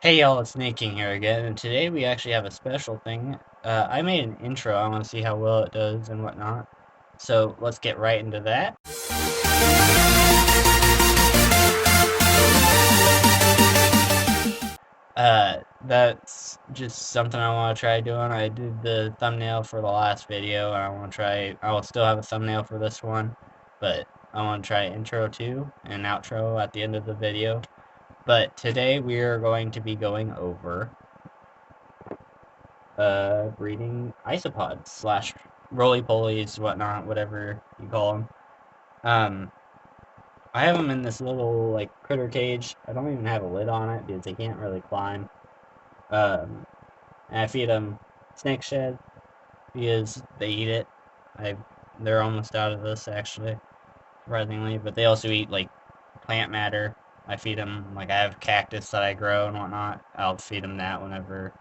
Hey y'all, it's Nate King here again, and today we actually have a special thing. I made an intro, I want to see how well it does and whatnot. So let's get right into that. That's just something I want to try doing. I did the thumbnail for the last video, and I will still have a thumbnail for this one, but I want to try intro too, and outro at the end of the video. But today we are going to be going over breeding isopods slash roly polies, whatnot, whatever you call them. Um, I have them in this little like critter cage. I don't even have a lid on it because they can't really climb. Um, and I feed them snake shed because they eat it. I they're almost out of this actually, surprisingly, but they also eat like plant matter. I feed them like I have cactus that I grow and whatnot. I'll feed them that whenever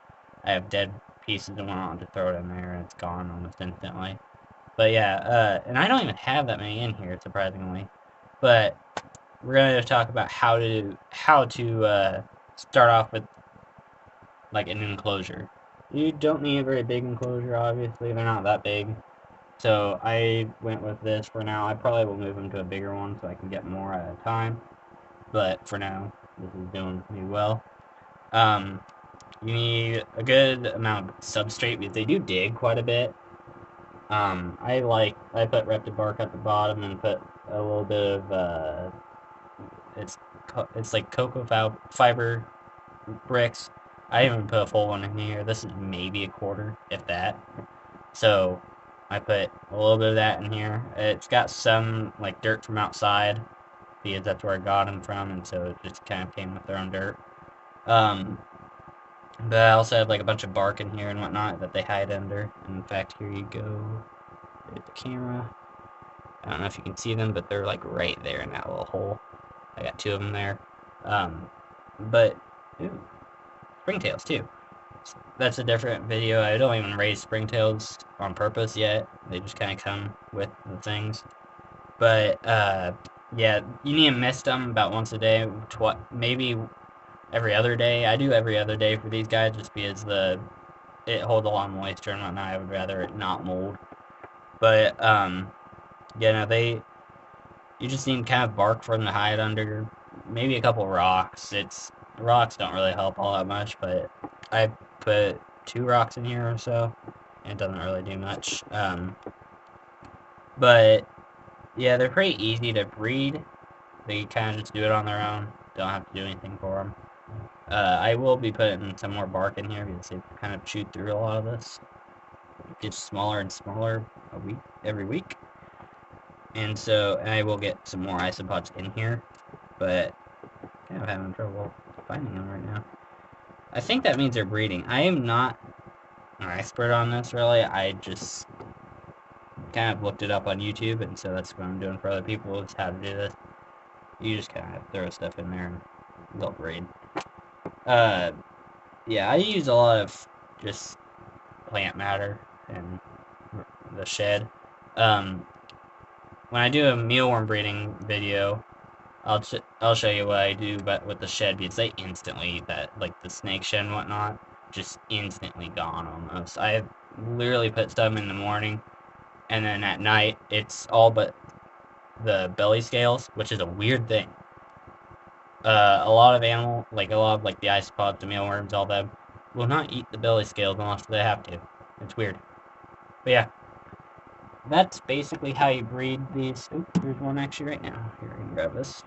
I have dead pieces and whatnot to throw it in there and it's gone almost instantly. But yeah, and I don't even have that many in here, surprisingly. But we're gonna talk about how to start off with like an enclosure. You don't need a very big enclosure, obviously. They're not that big. So I went with this for now. I probably will move them to a bigger one so I can get more at a time. But for now, this is doing me well. Um, you need a good amount of substrate because they do dig quite a bit. I put repted bark at the bottom and put a little bit of it's it's like cocoa fiber bricks. I even put a full one in here. This is maybe a quarter, if that. So I put a little bit of that in here. It's got some like dirt from outside because that's where I got them from, and so it just kind of came with their own dirt. Um, but I also have like a bunch of bark in here and whatnot that they hide under. And in fact, here you go. There's the camera. I don't know if you can see them, but they're like right there in that little hole. I got two of them there. Um, but ooh, springtails too. That's a different video. I don't even raise springtails on purpose yet. They just kind of come with the things. But yeah, you need to mist them about once a day. Maybe every other day. I do every other day for these guys just because it holds a lot of moisture and whatnot. I would rather it not mold. But yeah, no, you just need kind of bark for them to hide under, maybe a couple rocks. Rocks don't really help all that much, but I put two rocks in here or so. And it doesn't really do much. But yeah, they're pretty easy to breed. They kind of just do it on their own. Don't have to do anything for them. I will be putting some more bark in here because they kind of chew through a lot of this. It gets smaller and smaller every week. And so I will get some more isopods in here, but kind of having trouble finding them right now. I think that means they're breeding. I am not an expert on this, really. I just kind of looked it up on YouTube, and so that's what I'm doing for other people, is how to do this. You just kind of throw stuff in there, and they'll breed. Yeah, I use a lot of just plant matter and the shed. Um, when I do a mealworm breeding video, I'll show you what I do, but with the shed, because they instantly eat that, like the snake shed and whatnot, just instantly gone almost. I literally put stuff in the morning, and then at night it's all but the belly scales, which is a weird thing. A lot of like the isopods, the mealworms, all them, will not eat the belly scales unless they have to. It's weird. But yeah, that's basically how you breed these. Oop, there's one actually right now. Here, I can grab this.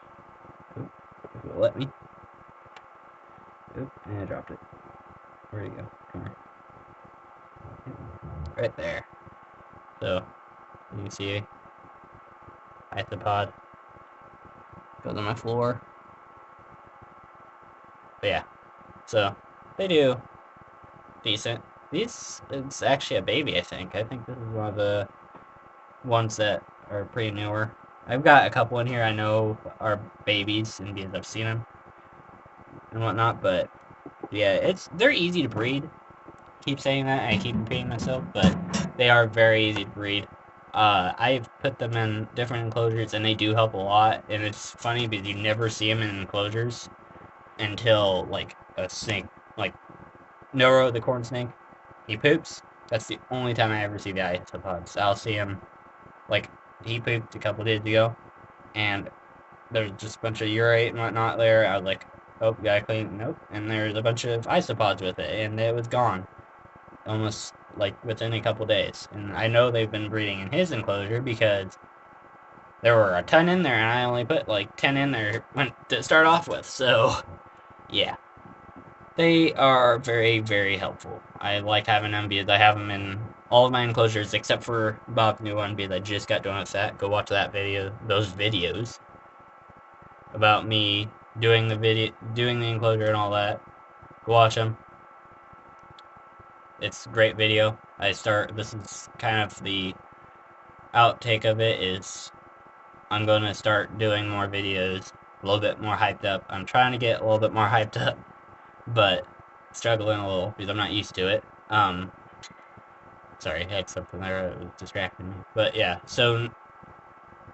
Oop, if it'll let me. Oop, and I dropped it. Where'd it go? Come here. Right there. So, you can see isopod goes on my floor. But yeah, so they do decent. It's actually a baby, I think. I think this is one of the ones that are pretty newer. I've got a couple in here I know are babies, and because I've seen them and whatnot. But yeah, they're easy to breed. Keep saying that, I keep repeating myself, but they are very easy to breed. I've put them in different enclosures, and they do help a lot. And it's funny because you never see them in enclosures until like a snake, like Noro the corn snake, he poops. That's the only time I ever see the isopods. I'll see him, like, he pooped a couple days ago, and there's just a bunch of urate and whatnot there. I was like, oh, gotta clean. Nope. And there's a bunch of isopods with it, and it was gone almost like within a couple days. And I know they've been breeding in his enclosure because there were a ton in there, and I only put like 10 in there to start off with. So, yeah. They are very, very helpful. I like having them because I have them in all of my enclosures except for Bob's new one because I just got done with that. Go watch that video, those videos about me doing the enclosure and all that. Go watch them. It's a great video. This is kind of the outtake of it is I'm going to start doing more videos, a little bit more hyped up. I'm trying to get a little bit more hyped up, but struggling a little because I'm not used to it. Sorry, I had something there that was distracting me. But yeah, so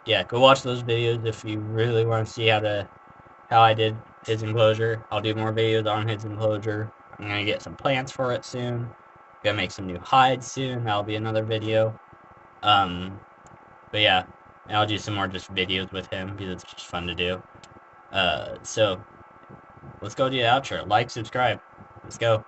yeah, go watch those videos if you really want to see how I did his enclosure. I'll do more videos on his enclosure. I'm gonna get some plants for it soon. Gonna make some new hides soon. That'll be another video. But yeah, and I'll do some more just videos with him because it's just fun to do. So let's go do the outro. Like, subscribe. Let's go.